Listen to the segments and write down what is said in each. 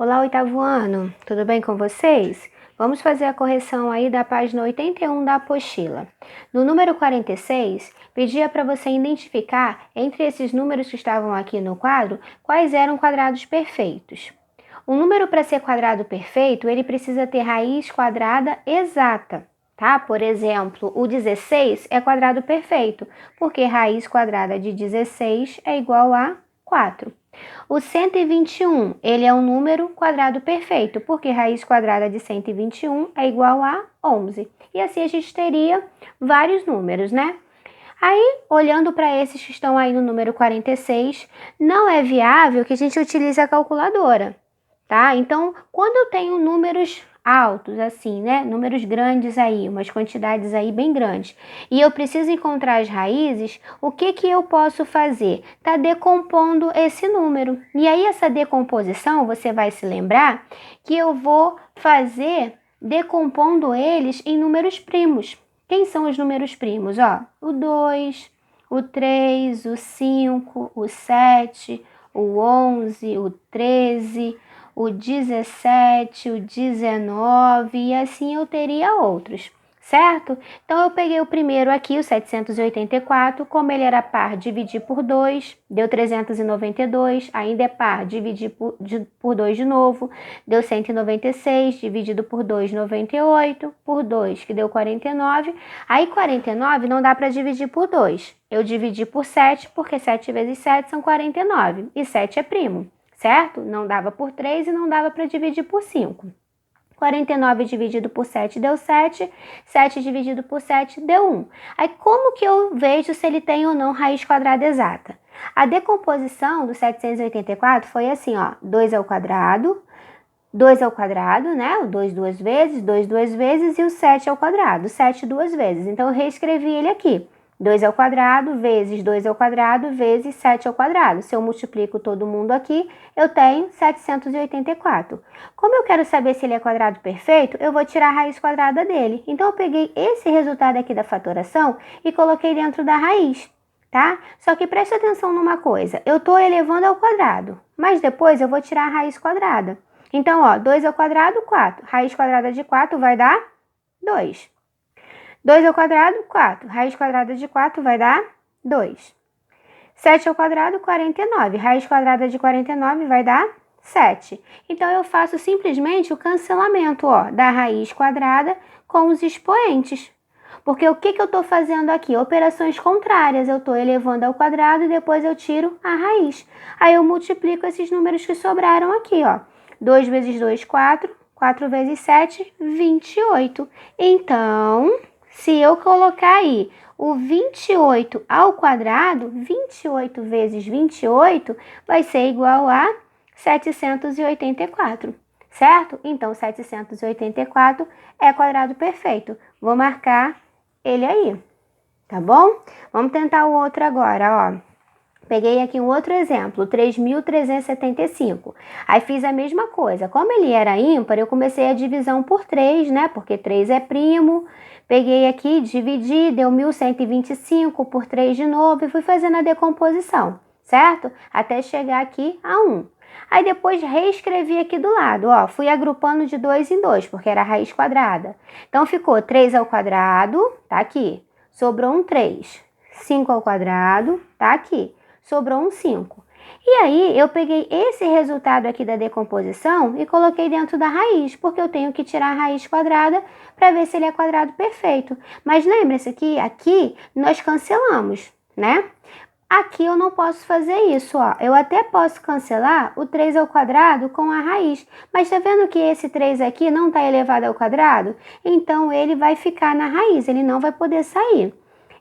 Olá, oitavo ano, tudo bem com vocês? Vamos fazer a correção aí da página 81 da apostila. No número 46, pedia para você identificar entre esses números que estavam aqui no quadro, quais eram quadrados perfeitos. Um número para ser quadrado perfeito, ele precisa ter raiz quadrada exata, tá? Por exemplo, o 16 é quadrado perfeito, porque raiz quadrada de 16 é igual a 4. O 121, ele é um número quadrado perfeito, porque raiz quadrada de 121 é igual a 11. E assim a gente teria vários números, né? Aí, olhando para esses que estão aí no número 46, não é viável que a gente utilize a calculadora, tá? Então, quando eu tenho números altos, assim, né? Números grandes aí, umas quantidades aí bem grandes, e eu preciso encontrar as raízes, o que que eu posso fazer? Tá decompondo esse número. E aí, essa decomposição, você vai se lembrar que eu vou fazer decompondo eles em números primos. Quem são os números primos? Ó, o 2, o 3, o 5, o 7, o 11, o 13, o 17, o 19 e assim eu teria outros, certo? Então eu peguei o primeiro aqui, o 784, como ele era par, dividi por 2, deu 392, ainda é par, dividi por 2 de novo, deu 196, dividido por 2, 98, por 2, que deu 49, aí 49 não dá para dividir por 2, eu dividi por 7, porque 7 vezes 7 são 49, e 7 é primo. Certo? Não dava por 3 e não dava para dividir por 5. 49 dividido por 7 deu 7, 7 dividido por 7 deu 1. Aí como que eu vejo se ele tem ou não raiz quadrada exata? A decomposição do 784 foi assim, ó, 2 ao quadrado, 2 ao quadrado, né? O 2 duas vezes, 2 duas vezes e o 7 ao quadrado, 7 duas vezes. Então eu reescrevi ele aqui. 2 ao quadrado vezes 2 ao quadrado vezes 7 ao quadrado. Se eu multiplico todo mundo aqui, eu tenho 784. Como eu quero saber se ele é quadrado perfeito, eu vou tirar a raiz quadrada dele. Então, eu peguei esse resultado aqui da fatoração e coloquei dentro da raiz, tá? Só que preste atenção numa coisa, eu estou elevando ao quadrado, mas depois eu vou tirar a raiz quadrada. Então, ó, 2 ao quadrado, 4. Raiz quadrada de 4 vai dar 2. 2 ao quadrado, 4. Raiz quadrada de 4 vai dar 2. 7 ao quadrado, 49. Raiz quadrada de 49 vai dar 7. Então, eu faço simplesmente o cancelamento, ó, da raiz quadrada com os expoentes. Porque o que eu estou fazendo aqui? Operações contrárias. Eu estou elevando ao quadrado e depois eu tiro a raiz. Aí, eu multiplico esses números que sobraram aqui, ó. 2 vezes 2, 4. 4 vezes 7, 28. Então, se eu colocar aí o 28 ao quadrado, 28 vezes 28 vai ser igual a 784, certo? Então, 784 é quadrado perfeito. Vou marcar ele aí, tá bom? Vamos tentar o outro agora, ó. Peguei aqui um outro exemplo, 3.375. Aí fiz a mesma coisa. Como ele era ímpar, eu comecei a divisão por 3, né? Porque 3 é primo. Peguei aqui, dividi, deu 1.125 por 3 de novo e fui fazendo a decomposição, certo? Até chegar aqui a 1. Aí depois reescrevi aqui do lado, ó. Fui agrupando de 2 em 2, porque era a raiz quadrada. Então ficou 3 ao quadrado, tá aqui. Sobrou um 3. 5 ao quadrado, tá aqui. Sobrou um 5. E aí, eu peguei esse resultado aqui da decomposição e coloquei dentro da raiz, porque eu tenho que tirar a raiz quadrada para ver se ele é quadrado perfeito. Mas lembre-se que aqui nós cancelamos, né? Aqui eu não posso fazer isso, ó. Eu até posso cancelar o 3 ao quadrado com a raiz, mas tá vendo que esse 3 aqui não está elevado ao quadrado? Então, ele vai ficar na raiz, ele não vai poder sair.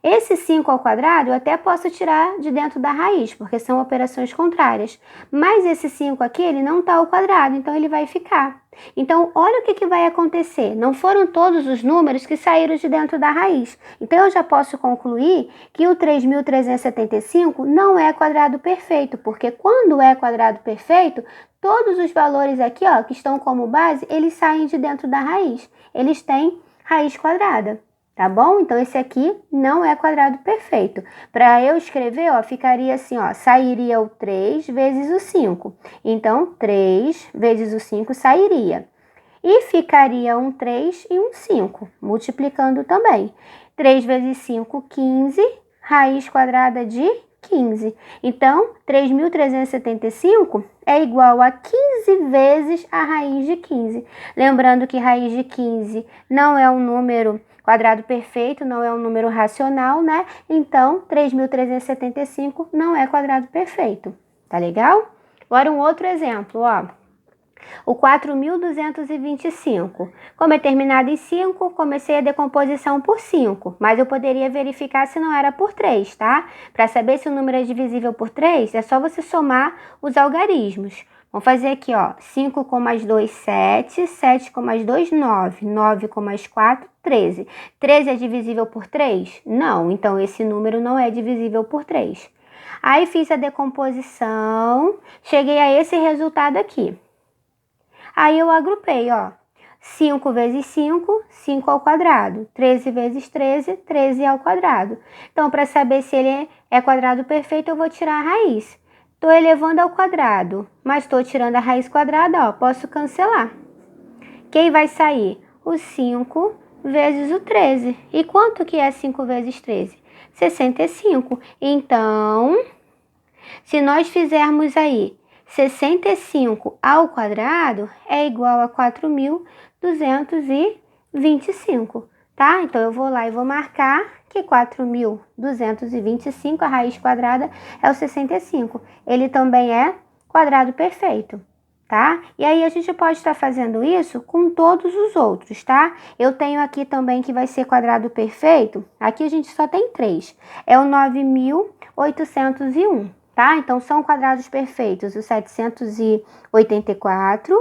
Esse 5 ao quadrado eu até posso tirar de dentro da raiz, porque são operações contrárias. Mas esse 5 aqui, ele não está ao quadrado, então ele vai ficar. Então, olha o que vai acontecer. Não foram todos os números que saíram de dentro da raiz. Então, eu já posso concluir que o 3.375 não é quadrado perfeito, porque quando é quadrado perfeito, todos os valores aqui, ó, que estão como base, eles saem de dentro da raiz. Eles têm raiz quadrada. tá bom? Então, esse aqui não é quadrado perfeito. Para eu escrever, ó, ficaria assim, ó, sairia o 3 vezes o 5. Então, 3 vezes o 5 sairia. E ficaria um 3 e um 5, multiplicando também. 3 vezes 5, 15, raiz quadrada de 15. Então, 3.375 é igual a 15 vezes a raiz de 15. Lembrando que raiz de 15 não é um número quadrado perfeito, não é um número racional, né? Então, 3.375 não é quadrado perfeito. Tá legal? Agora um outro exemplo, ó. O 4.225. Como é terminado em 5, comecei a decomposição por 5, mas eu poderia verificar se não era por 3, tá? Para saber se o número é divisível por 3, é só você somar os algarismos. Vamos fazer aqui, ó, 5 com mais 2, 7, 7 com mais 2, 9, 9 com mais 4, 13. 13 é divisível por 3? Não, então esse número não é divisível por 3. Aí fiz a decomposição, cheguei a esse resultado aqui. Aí eu agrupei, ó, 5 vezes 5, 5 ao quadrado. 13 vezes 13, 13 ao quadrado. Então, para saber se ele é quadrado perfeito, eu vou tirar a raiz. Estou elevando ao quadrado, mas estou tirando a raiz quadrada, ó, posso cancelar. Quem vai sair? O 5 vezes o 13. E quanto que é 5 vezes 13? 65. Então, se nós fizermos aí 65 ao quadrado é igual a 4.225, tá? Então, eu vou lá e vou marcar que 4.225, a raiz quadrada é o 65. Ele também é quadrado perfeito, tá? E aí, a gente pode estar fazendo isso com todos os outros, tá? Eu tenho aqui também que vai ser quadrado perfeito. Aqui a gente só tem 3. É o 9.801. Tá? Então, são quadrados perfeitos o 784,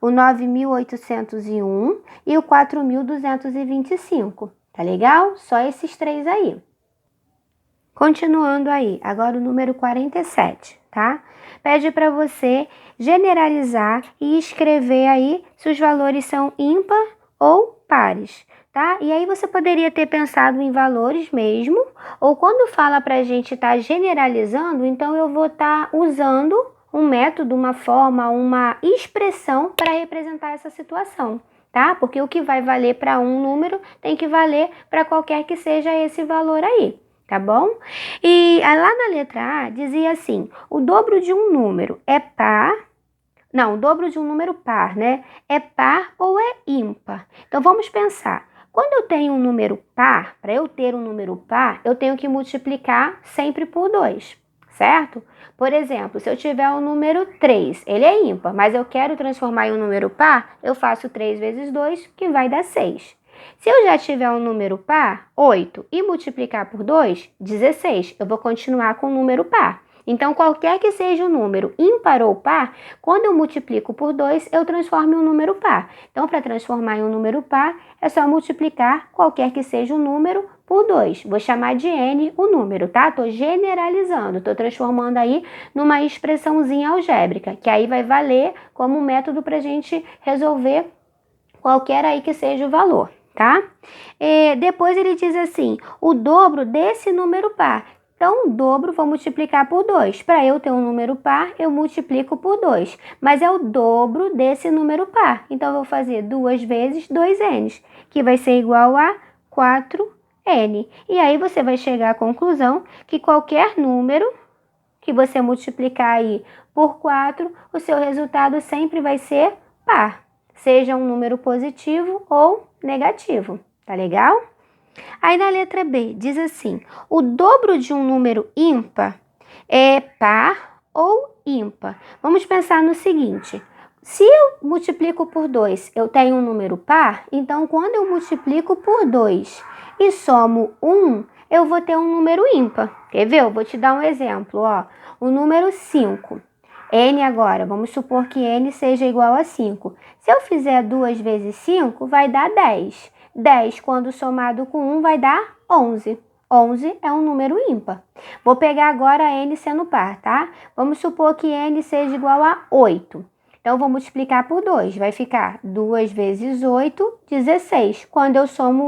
o 9.801 e o 4.225. Tá legal? Só esses 3 aí. Continuando aí, agora o número 47, tá? Pede para você generalizar e escrever aí se os valores são ímpar ou pares, tá? E aí você poderia ter pensado em valores mesmo, ou quando fala para a gente estar generalizando, então eu vou estar usando um método, uma forma, uma expressão para representar essa situação, tá? Porque o que vai valer para um número tem que valer para qualquer que seja esse valor aí. Tá bom? E lá na letra A dizia assim, o dobro de um número é par, não, o dobro de um número par, né? É par ou é ímpar? Então, vamos pensar. Quando eu tenho um número par, para eu ter um número par, eu tenho que multiplicar sempre por 2, certo? Por exemplo, se eu tiver o número 3, ele é ímpar, mas eu quero transformar em um número par, eu faço 3 vezes 2, que vai dar 6. Se eu já tiver um número par, 8, e multiplicar por 2, 16, eu vou continuar com o número par. Então, qualquer que seja o número ímpar ou par, quando eu multiplico por 2, eu transformo em um número par. Então, para transformar em um número par, é só multiplicar qualquer que seja o número por 2. Vou chamar de n o número, tá? Estou generalizando, estou transformando aí numa expressãozinha algébrica, que aí vai valer como método para a gente resolver qualquer aí que seja o valor, tá? Depois ele diz assim, o dobro desse número par. Então, o dobro vou multiplicar por 2. Para eu ter um número par, eu multiplico por 2. Mas é o dobro desse número par. Então, eu vou fazer 2 vezes 2n, que vai ser igual a 4n. E aí, você vai chegar à conclusão que qualquer número que você multiplicar aí por 4, o seu resultado sempre vai ser par. Seja um número positivo ou negativo. Tá legal? Aí na letra B diz assim, o dobro de um número ímpar é par ou ímpar? Vamos pensar no seguinte, se eu multiplico por 2, eu tenho um número par, então quando eu multiplico por 2 e somo 1, eu vou ter um número ímpar. Quer ver? Eu vou te dar um exemplo, ó. O número 5. N agora, vamos supor que N seja igual a 5. Se eu fizer 2 vezes 5, vai dar 10. 10, quando somado com 1, vai dar 11. 11 é um número ímpar. Vou pegar agora N sendo par, tá? Vamos supor que N seja igual a 8. Então, eu vou multiplicar por 2. Vai ficar 2 vezes 8, 16. Quando eu somo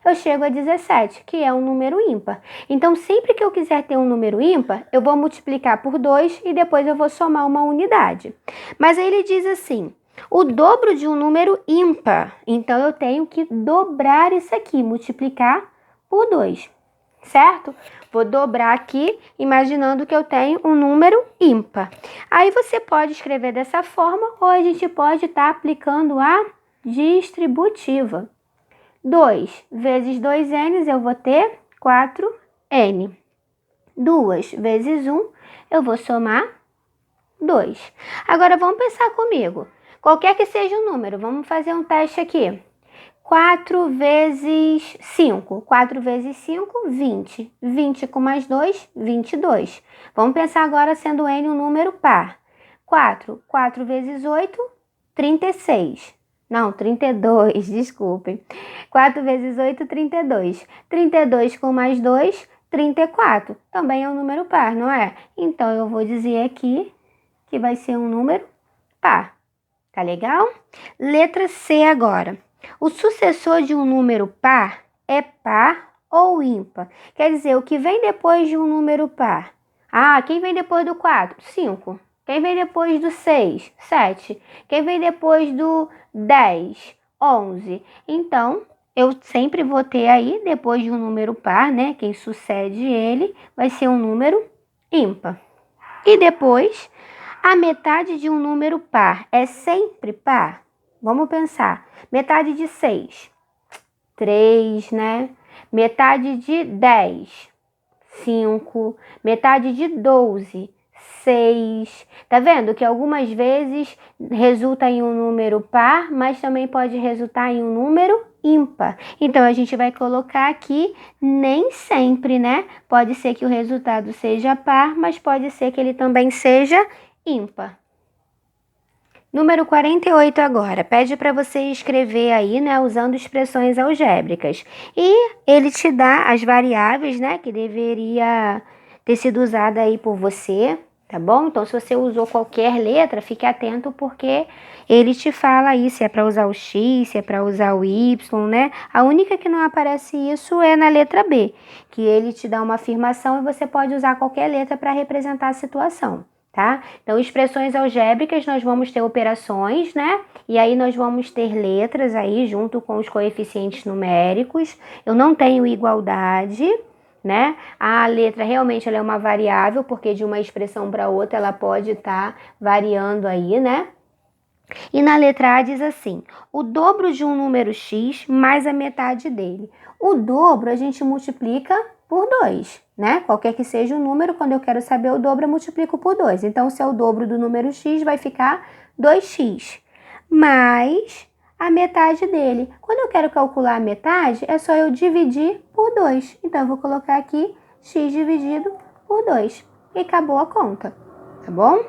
1, eu chego a 17, que é um número ímpar. Então, sempre que eu quiser ter um número ímpar, eu vou multiplicar por 2 e depois eu vou somar uma unidade. Mas aí ele diz assim, o dobro de um número ímpar. Então, eu tenho que dobrar isso aqui, multiplicar por 2, certo? Vou dobrar aqui, imaginando que eu tenho um número ímpar. Aí você pode escrever dessa forma, ou a gente pode estar aplicando a distributiva. 2 vezes 2n, eu vou ter 4n. 2 vezes 1, eu vou somar 2. Agora, vamos pensar comigo. Qualquer que seja o número, vamos fazer um teste aqui. 4 vezes 5. 4 vezes 5, 20. 20 com mais 2, 22. Vamos pensar agora sendo n um número par. 4 vezes 8, 36. Não, 32, desculpem. 4 vezes 8, 32. 32 com mais 2, 34. Também é um número par, não é? Então, eu vou dizer aqui que vai ser um número par. Tá legal? Letra C agora. O sucessor de um número par é par ou ímpar? Quer dizer, o que vem depois de um número par? Ah, quem vem depois do 4? 5. Quem vem depois do 6? 7. Quem vem depois do 10? 11. Então, eu sempre vou ter aí, depois de um número par, né? Quem sucede ele vai ser um número ímpar. E depois, a metade de um número par é sempre par? Vamos pensar. Metade de 6, 3, né? Metade de 10, 5. Metade de 12, 6. Tá vendo que algumas vezes resulta em um número par, mas também pode resultar em um número ímpar. Então, a gente vai colocar aqui nem sempre, né? Pode ser que o resultado seja par, mas pode ser que ele também seja ímpar. Número 48 agora, pede para você escrever aí, né, usando expressões algébricas. E ele te dá as variáveis, né, que deveria ter sido usada aí por você, tá bom? Então, se você usou qualquer letra, fique atento porque ele te fala aí se é para usar o X, se é para usar o Y, né? A única que não aparece isso é na letra B, que ele te dá uma afirmação e você pode usar qualquer letra para representar a situação. Tá? Então, expressões algébricas, nós vamos ter operações, né? E aí nós vamos ter letras aí junto com os coeficientes numéricos. Eu não tenho igualdade, né? A letra realmente ela é uma variável, porque de uma expressão para outra ela pode estar variando aí, né? E na letra A diz assim, o dobro de um número x mais a metade dele. O dobro a gente multiplica por 2, né? Qualquer que seja o número, quando eu quero saber o dobro, eu multiplico por 2. Então, se é o dobro do número x, vai ficar 2x, mais a metade dele. Quando eu quero calcular a metade, é só eu dividir por 2. Então, eu vou colocar aqui x dividido por 2. E acabou a conta, tá bom?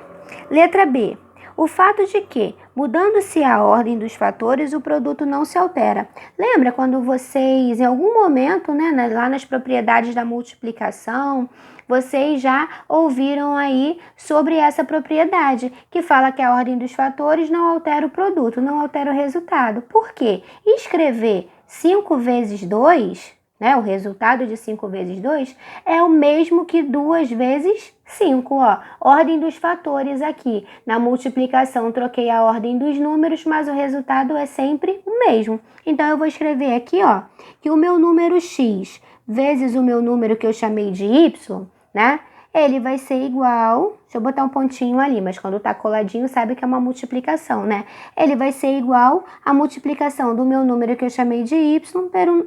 Letra B. O fato de que, mudando-se a ordem dos fatores, o produto não se altera. Lembra quando vocês, em algum momento, né, lá nas propriedades da multiplicação, vocês já ouviram aí sobre essa propriedade, que fala que a ordem dos fatores não altera o produto, não altera o resultado. Por quê? Escrever 5 vezes 2... né? O resultado de 5 vezes 2 é o mesmo que 2 vezes 5, ó. Ordem dos fatores aqui. Na multiplicação, troquei a ordem dos números, mas o resultado é sempre o mesmo. Então, eu vou escrever aqui, ó, que o meu número x vezes o meu número que eu chamei de y, né? Ele vai ser igual, deixa eu botar um pontinho ali, mas quando tá coladinho sabe que é uma multiplicação, né? Ele vai ser igual à multiplicação do meu número que eu chamei de y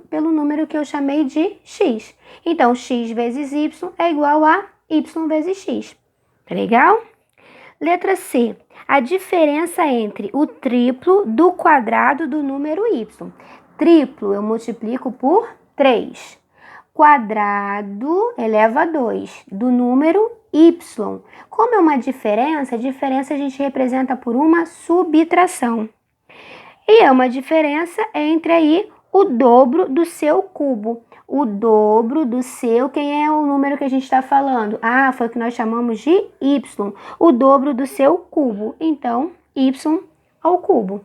pelo número que eu chamei de x. Então, x vezes y é igual a y vezes x. Tá legal? Letra C. A diferença entre o triplo do quadrado do número y. Triplo eu multiplico por 3. Quadrado eleva a 2 do número y. Como é uma diferença, a diferença a gente representa por uma subtração. E é uma diferença entre aí o dobro do seu cubo. O dobro do seu, quem é o número que a gente está falando? Ah, foi o que nós chamamos de y. O dobro do seu cubo. Então, y ao cubo.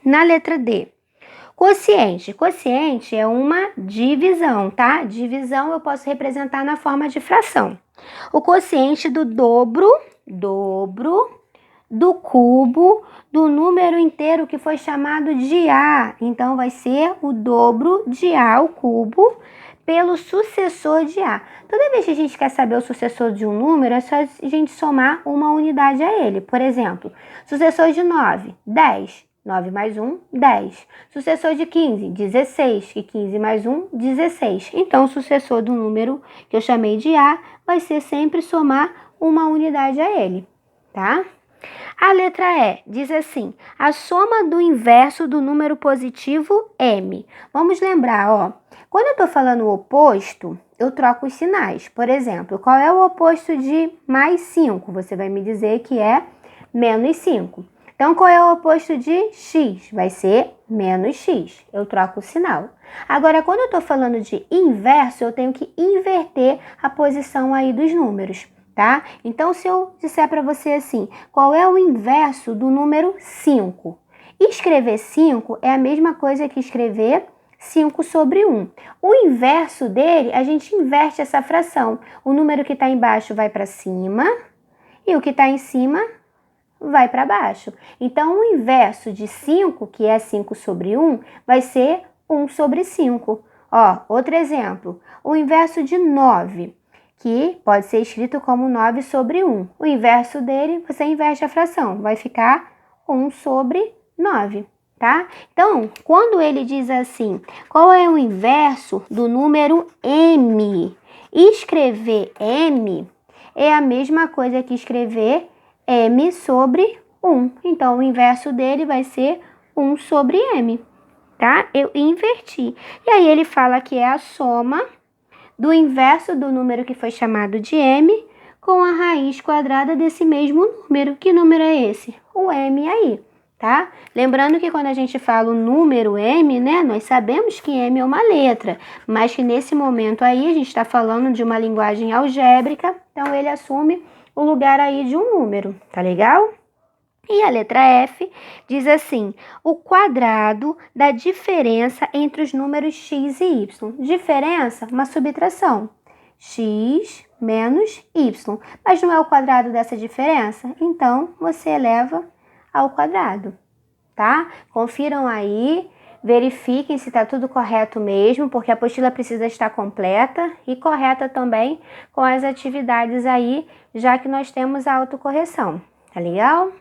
Na letra D, quociente. Quociente é uma divisão, tá? Divisão eu posso representar na forma de fração. O quociente do dobro do cubo do número inteiro que foi chamado de A. Então, vai ser o dobro de A ao cubo pelo sucessor de A. Toda vez que a gente quer saber o sucessor de um número, é só a gente somar uma unidade a ele. Por exemplo, sucessor de 9, 10. 9 mais 1, 10. Sucessor de 15, 16. E 15 mais 1, 16. Então, o sucessor do número que eu chamei de A vai ser sempre somar uma unidade a ele, tá? A letra E diz assim, a soma do inverso do número positivo m. Vamos lembrar, ó, quando eu estou falando o oposto, eu troco os sinais. Por exemplo, qual é o oposto de mais 5? Você vai me dizer que é menos 5. Então, qual é o oposto de x? Vai ser menos x. Eu troco o sinal. Agora, quando eu estou falando de inverso, eu tenho que inverter a posição aí dos números, tá? Então, se eu disser para você assim, qual é o inverso do número 5? Escrever 5 é a mesma coisa que escrever 5 sobre 1. O inverso dele, a gente inverte essa fração. O número que está embaixo vai para cima e o que está em cima vai para baixo. Então, o inverso de 5, que é 5 sobre 1, vai ser 1 sobre 5. Ó, outro exemplo. O inverso de 9, que pode ser escrito como 9 sobre 1. O inverso dele, você inverte a fração. Vai ficar 1 sobre 9, tá? Então, quando ele diz assim, qual é o inverso do número m? Escrever m é a mesma coisa que escrever m sobre 1. Então, o inverso dele vai ser 1 sobre m, tá? Eu inverti. E aí, ele fala que é a soma do inverso do número que foi chamado de m com a raiz quadrada desse mesmo número. Que número é esse? O m aí, tá? Lembrando que quando a gente fala o número m, né, nós sabemos que m é uma letra, mas que nesse momento aí a gente está falando de uma linguagem algébrica, então ele assume o lugar aí de um número, tá legal? E a letra F diz assim, o quadrado da diferença entre os números x e y. Diferença, uma subtração. X menos y. Mas não é o quadrado dessa diferença? Então, você eleva ao quadrado, tá? Confiram aí, verifiquem se está tudo correto mesmo, porque a apostila precisa estar completa e correta também com as atividades aí, já que nós temos a autocorreção. Tá legal?